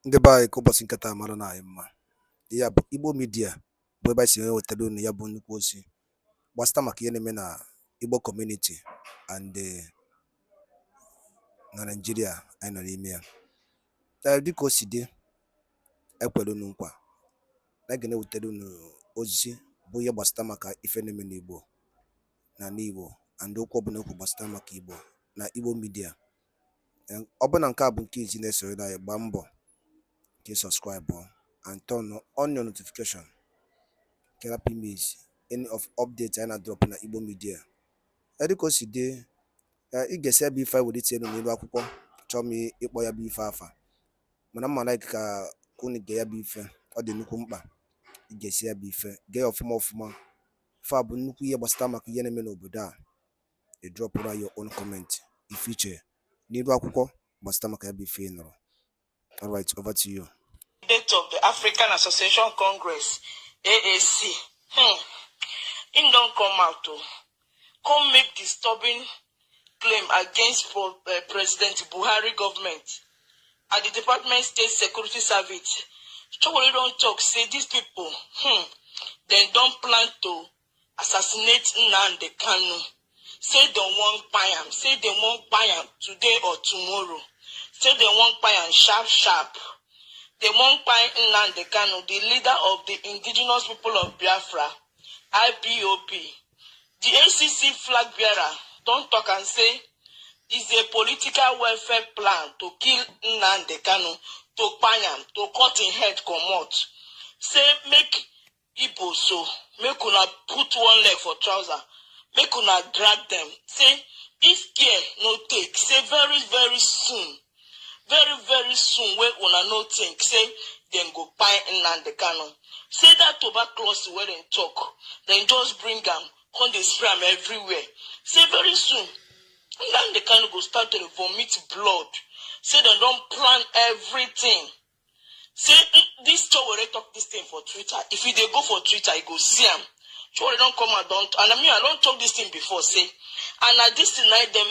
Ndị be anyị ka ụbọchị nkata mara na anyị mma. Ya bụ Igbo midia bụ ebe anyị si wetara unu ya bụ nnukwu ozi gbasara maka ihe na-eme na Igbo community and na Nigeria anyị nọ n'ime ya. Dịka o si dị, ekwere unu nkwa na a ga na-ewetara unu ozi bụ ihe gbasara maka ife na-eme n'Igbo na n'Igbo and okwu ọbụla okwu gbasara maka Igbo na Igbo midia. Ọ bụ na nke a bụ nke izi na-esoro anyị, gbaa mbọ subscribe and turn on your notification. Happy miss any of updates I drop na Igbo media. Dịka o si dị, ị ga-esi ebe ife were ite elu n'elu akwụkwọ chọọ m ịkpọ ya bụ ife afa, mana mma like ka unu gee ya bụ ife, ọ dị nnukwu mkpa. Ị ga-esi ya bụ ife gee ya ọfụma. Ife a bụ nnukwu ihe gbasara maka ihe na-eme n'obodo a. Ị dropụra your own comment ife iche n'elu akwụkwọ gbasara maka ya bụ ife ị nụrụ. All right, over to you. Date of the African Association Congress, AAC. It don't come out to come make disturbing claim against President Buhari government at the Department State Security Service. Chokoli don't talk, say these people, they don't plan to assassinate NNAMDI Kanu. Say they won't buy him. Say they won't buy him today or tomorrow. Say they won't buy him sharp. They won't buy NNAMDI Kanu, the leader of the indigenous people of Biafra, IGBO. The ACC flag bearer don't talk and say it's a political welfare plan to kill NNAMDI Kanu, to buy him, to cut his head, come out. Say make Igbo so, make una put one leg for trouser, make una drag them. Say if care no take, say very soon. Very soon, when una no think, say, then go buy NNAMDI Kanu. Say that tuberculosis where they talk, then just bring them, come they spray them everywhere. Say very soon, NNAMDI Kanu go start to vomit blood. Say they don't plan everything. Say this show where they talk this thing for Twitter. If you they go for Twitter, you go see them. Sure, they don't come and don't. And I don't talk this thing before, say. And at this tonight, they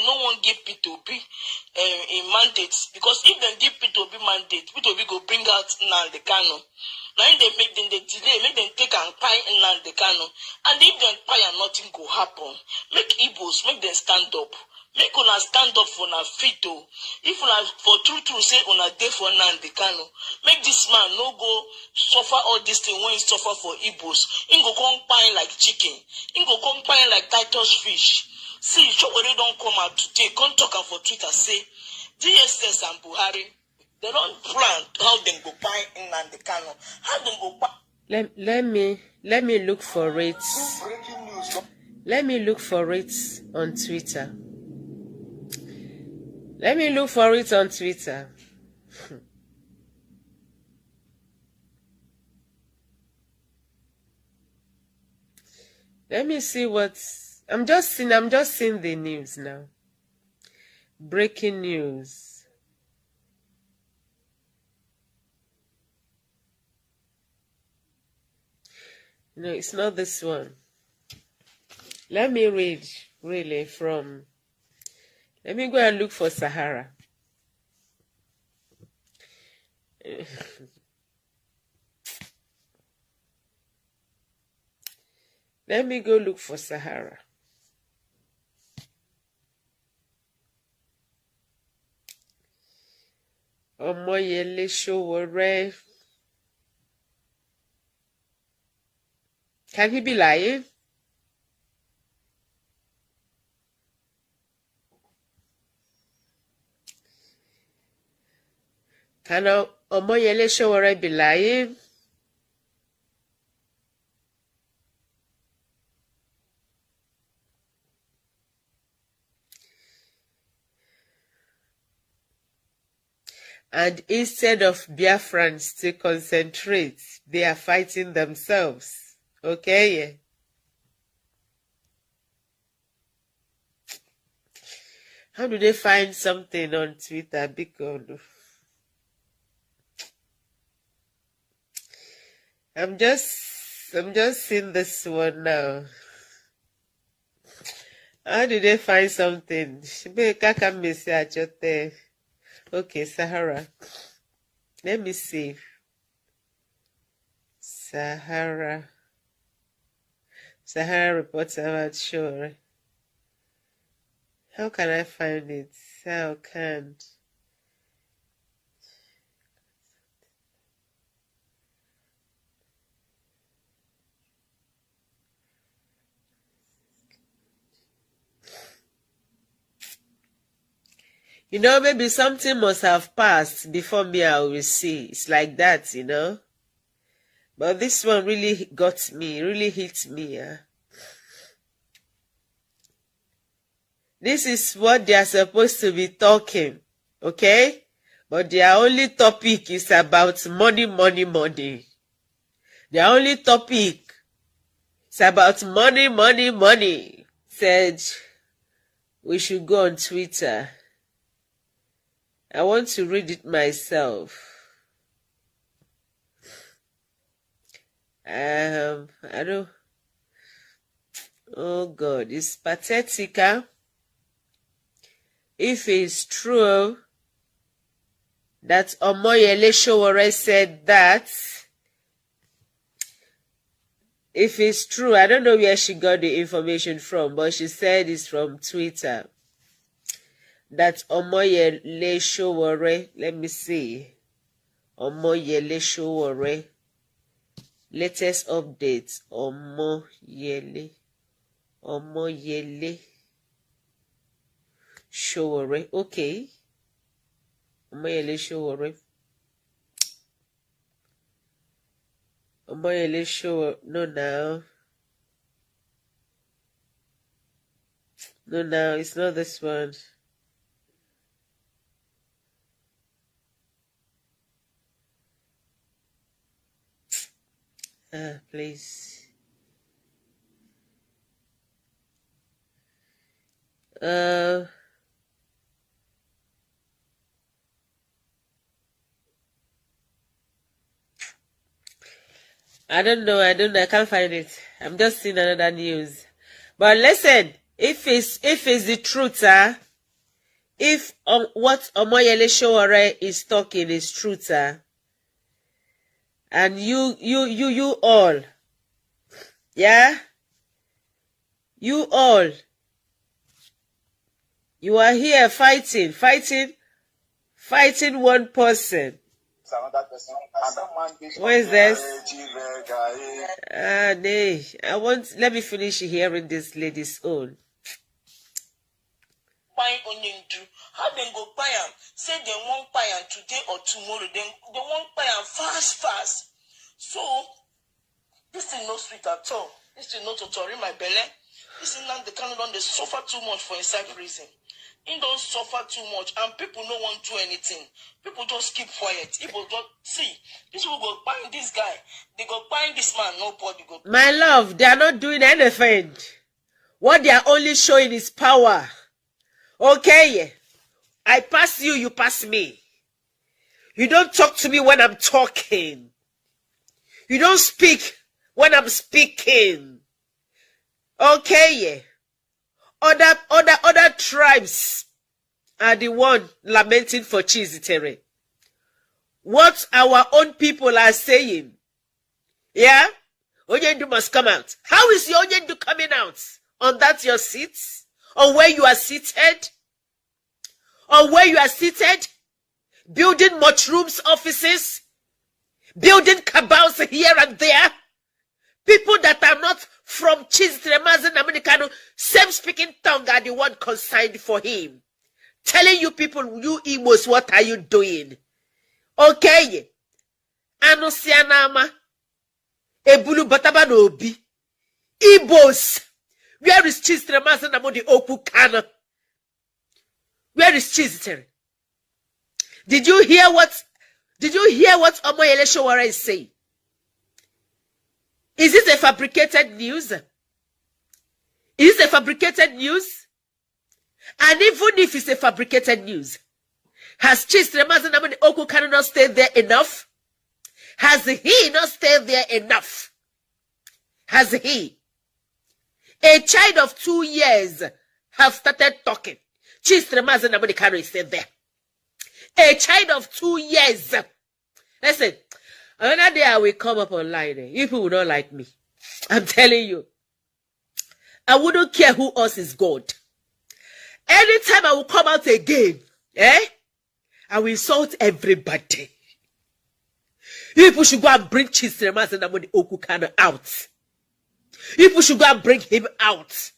no one give P2B a mandate. Because if they give P2B mandate, P2B go bring out NNAMDI Kanu. Now they make them they delay, make them take and buy NNAMDI Kanu. And if they buy and nothing go happen, make Igbos, make them stand up. Make una stand up for una feet though. If una for true say una day for NNAMDI Kanu, make this man no go suffer all this thing when he suffer for Igbos. He go come pine like chicken. He go come pine like Titus fish. See, Chokore don't come out today. Come talk for Twitter say DSS and Buhari, they don't plan how they go buy NNAMDI Kanu. How they go buy. Let me look for it. Let me look for it on Twitter. Let me look for it on Twitter. Let me see what I'm just seeing the news now. Breaking news. No, it's not this one. Let me read really from. Let me go and look for Sahara. Let me go look for Sahara. Omoyele Sowore. Can he be lying? Can Omoyele Sowore be lying? And instead of Biafrans to concentrate, they are fighting themselves. Okay? How do they find something on Twitter? Because I'm just seeing this one now. How did they find something? Okay, Sahara. Let me see. Sahara reports about Shore. How can I find it? How can't? You know, maybe something must have passed before me I will see. It's like that, you know. But this one really got me, really hit me. This is what they are supposed to be talking, okay? But their only topic is about money, money, money. Their only topic is about money, money, money. Said we should go on Twitter. I want to read it myself. I don't. Oh God, it's pathetic. Huh? If it's true that Omoyele Sowore said that, if it's true, I don't know where she got the information from, but she said it's from Twitter. That Omoyele Sowore, let me see. Omoyele Sowore. Latest updates. Omoyele Sowore. Okay. Omoyele Sowore. Omoyele Sowore. No, now. It's not this one. Please. I don't know. I can't find it. I'm just seeing another news. But listen, if it's the truth, if what Omoyele Sowore is talking is truth, and you all, yeah, you all, you are here fighting one person. What is this? Let me finish hearing this lady's own. How they go buy them? Say they won't buy them today or tomorrow. They won't buy them fast. So this is no sweet at all. This is not tutorial my belly. This is not the kind of they suffer too much for inside prison. He don't suffer too much, and people don't want to do anything. People just keep quiet. People don't see. This will go buying this guy. They go buying this man. Nobody go. My love, they are not doing anything. What they are only showing is power. Okay, I pass you, you pass me. You don't talk to me when I'm talking. You don't speak when I'm speaking. Okay. Other tribes are the one lamenting for Chizitere. What our own people are saying, yeah, Onyendu must come out. How is your Onyendu coming out? On that your seat? On where you are seated? On where you are seated? Building mushrooms offices? Building cabals here and there? People that are not from Chizitere Mazi Nnamdi Kanu, same speaking tongue are the one consigned for him. Telling you people, you Igbos, what are you doing? Okay. Anusianama. Ebulu Bataba no Obi. Igbos. Where is Chizitere Mazi Nnamdi Kanu? Where is Chizitere? Did you hear what Omoyele Sowore is saying? Is this a fabricated news? Is it a fabricated news? And even if it's a fabricated news, has Chizitere Mazi Nnamdi Kanu not stayed there enough? Has he not stayed there enough? Has he? A child of 2 years have started talking. Chizitere Mazi Nnamdi Kanu is still there. A child of 2 years Listen, another day I will come up online. You people will not like me. I'm telling you. I wouldn't care who else is God. Anytime I will come out again, I will insult everybody. You people should go and bring Chisrema Zenamodi Okukano out. You people should go and bring him out.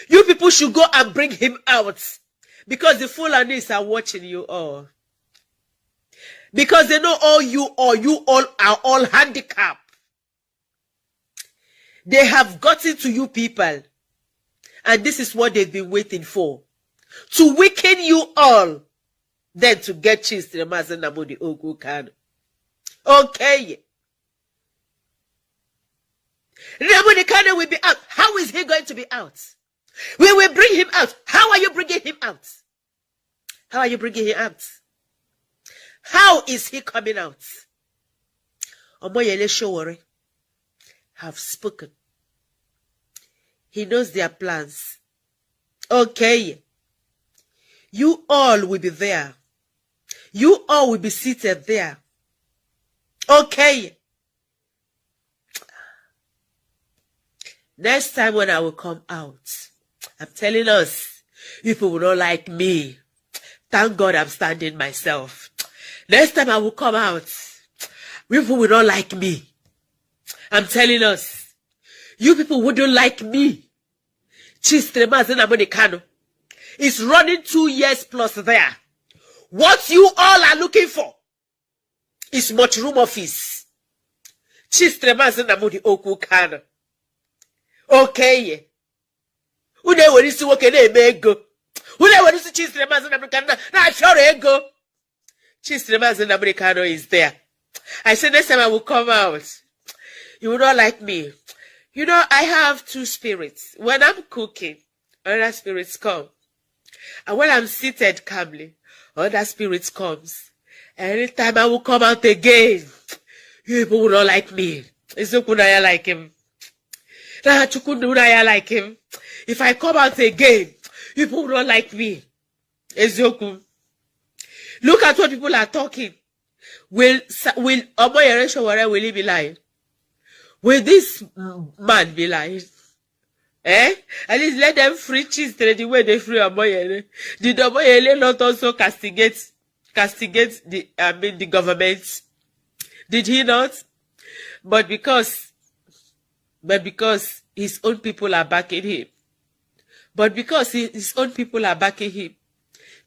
You people should go and bring him out. Because the Fulanis are watching you all. Because they know you all are all handicapped. They have gotten to you people. And this is what they've been waiting for. To weaken you all. Then to get cheese to the Mazi Nnamdi Okukano. Okay. Nnamdi Kanu will be out. How is he going to be out? We will bring him out. How are you bringing him out? How are you bringing him out? How is he coming out? Omoyele Sowore have spoken. He knows their plans. Okay. You all will be there. You all will be seated there. Okay. Next time when I will come out, I'm telling us, people will not like me. Thank God I'm standing myself. Next time I will come out, people will not like me. I'm telling us, you people wouldn't like me. Chisrema Nnamdi Kanu is running 2 years plus there. What you all are looking for is mushroom office. Chisrema Nnamdi Okukano. Okay. Une werisi woke na-eme ego. Une werisi Chisrema Nnamdi Kanu na choro ego. Chisrema Nnamdi Kanu is there. I said next time I will come out. You will not like me. You know, I have 2 spirits. When I'm cooking, other spirits come. And when I'm seated calmly, other spirits comes. Anytime I will come out again, you people will not like me. Izukunaya like him. Chukunaya like him. If I come out again, you people will not like me. Ezoku. Look at what people are talking. Will Omoyele Sowore will he be lying? Will this man be lying? At least let them free cheese the way they free Omoyele. Did Omoyele not also castigate the government? Did he not? But because his own people are backing him. But because his own people are backing him.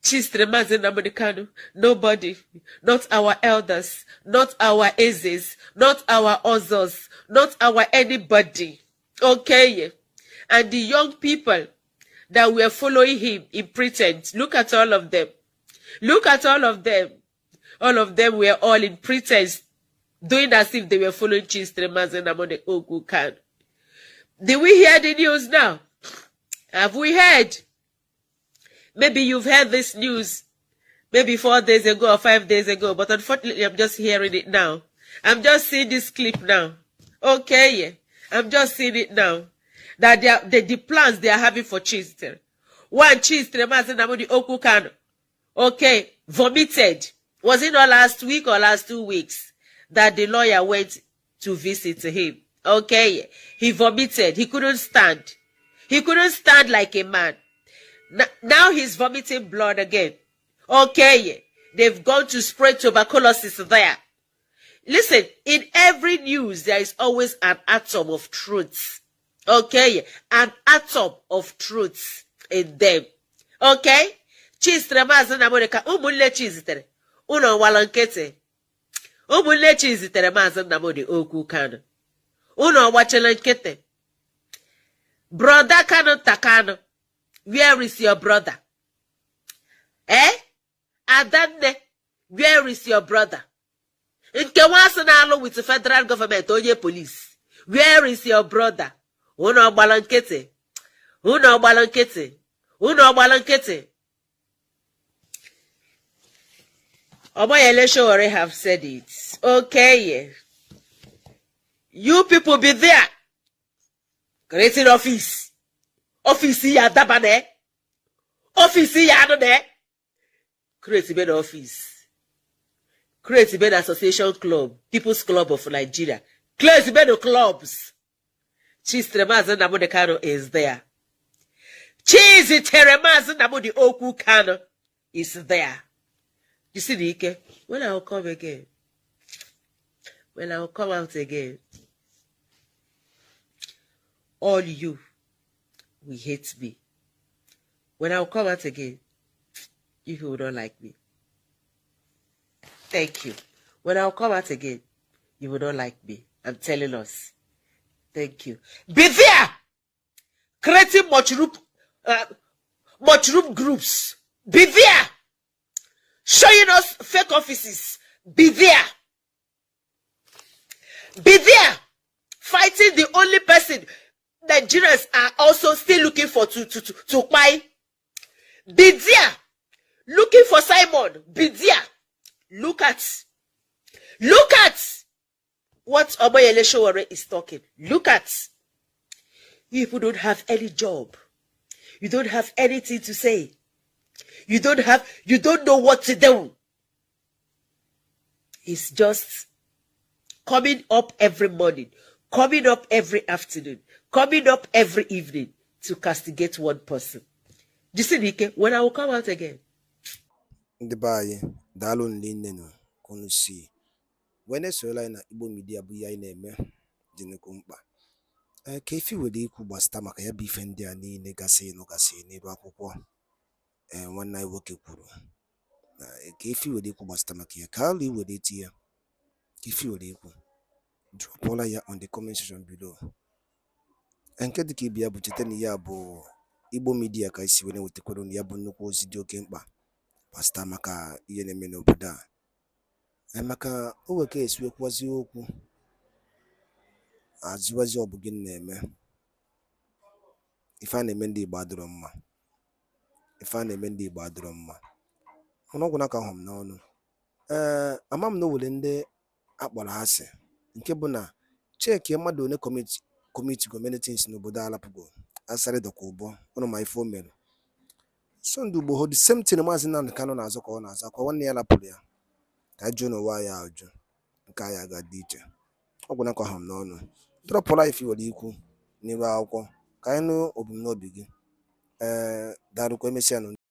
Chisrema Nnamdi Kanu, nobody, not our elders, not our Ezes, not our others, not our anybody. Okay. And the young people that were following him in pretense, look at all of them. Look at all of them. All of them were all in pretense, doing as if they were following Chisrema Nnamdi Okukano. Did we hear the news now? Have we heard? Maybe you've heard this news maybe 4 days ago or 5 days ago, but unfortunately I'm just hearing it now. I'm just seeing this clip now. Okay, I'm just seeing it now. That the plans they are having for Chisrema. One, Chisrema Nnamdi Okukano, okay, vomited. Was it not last week or last 2 weeks that the lawyer went to visit him? Okay, he vomited. He couldn't stand. He couldn't stand like a man. Now he's vomiting blood again. Okay, they've gone to spread tuberculosis there. Listen, in every news, there is always an atom of truth. Okay, an atom of truth in them. Okay? Chisrema Nnamdi Kanu, umunne chizitere. Uno walankete. Umunne chizitere Mazi Nnamdi Okukano. Uno wachelankete. Brother Kanu Takano. Where is your brother? Adanne, where is your brother? Nke wasanalo with the federal government, oye police. Where is your brother? Uno balankete. Uno balankete. Uno balankete. Omoyele Sowore have said it. Okay. You people be there. Creating office. Office ya dabane. Office ya no de. Create a better office. create the association club, People's Club of Nigeria. Create the clubs. Chizitere Mazi Nnamdi Kanu is there. Chizitere Mazi Nnamdi Okwu Kanu is there. You see the Ike? When I will come again, when I will come out again, all you will hate me. When I will come out again, you will not like me. Thank you. When I will come out again, you will not like me. I'm telling us. Thank you. Be there! Creating much-room groups. Be there! Showing us fake offices. Be there! Be there! Fighting the only person Nigerians are also still looking for to buy. Be there! Looking for Simon. Be there! Look at what Omoyele Sowore is talking. Look at. You people don't have any job. You don't have anything to say. You don't know what to do. It's just coming up every morning, coming up every afternoon, coming up every evening to castigate one person. Do you see, Nike? When I will come out again. Ndị be anyị daalụ nne nụ kunu si wene sola na Igbo media bụ ya anyị na-eme dị nnukwu mkpa ka ifi were ikwu gbasata maka ya bụ ife ndị a niile gasị n'elu akwụkwọ nwanne anyị nwoke kwuru ka ifi were ikwu gbasata maka ya ka alụ iwere tinye ka ifi were ikwu dropụla ya on the comment section below. Nke dịka ibe ya bụ cheta na ya bụ Igbo media ka isi were wetakwara ya bụ nnukwu ozi dị oke mkpa pasta maka ihe na-eme n'obodo a maka o weke esiwekwazi okwu azụwazi ọ bụ gị na-eme ife a na-eme ndị Igbo adịrọ mma ọnụ ọgwụ n'aka hụ m n'ọnụ ama m na o were ndị akpọrọ asị nke bụ na cheki mmadụ one kọmiti gọọmenti n'obodo alapụgo asarị dọka ụbọ ụnụ ma ife o mere Sunday Ugbo the same thing Mazi Nnamdi Kanu na-azọ ka ọ na-azọ akwa nwanne ya lapụrụ ya ka ajụ n'ụwa ya ajụ nke anyị aga dị iche ọ gwụ nakọ ha m n'ọnụ dropụla ife were ikwu n'iru akwụkwọ ka anyị nụ obumnobi gị darụkwa emesịa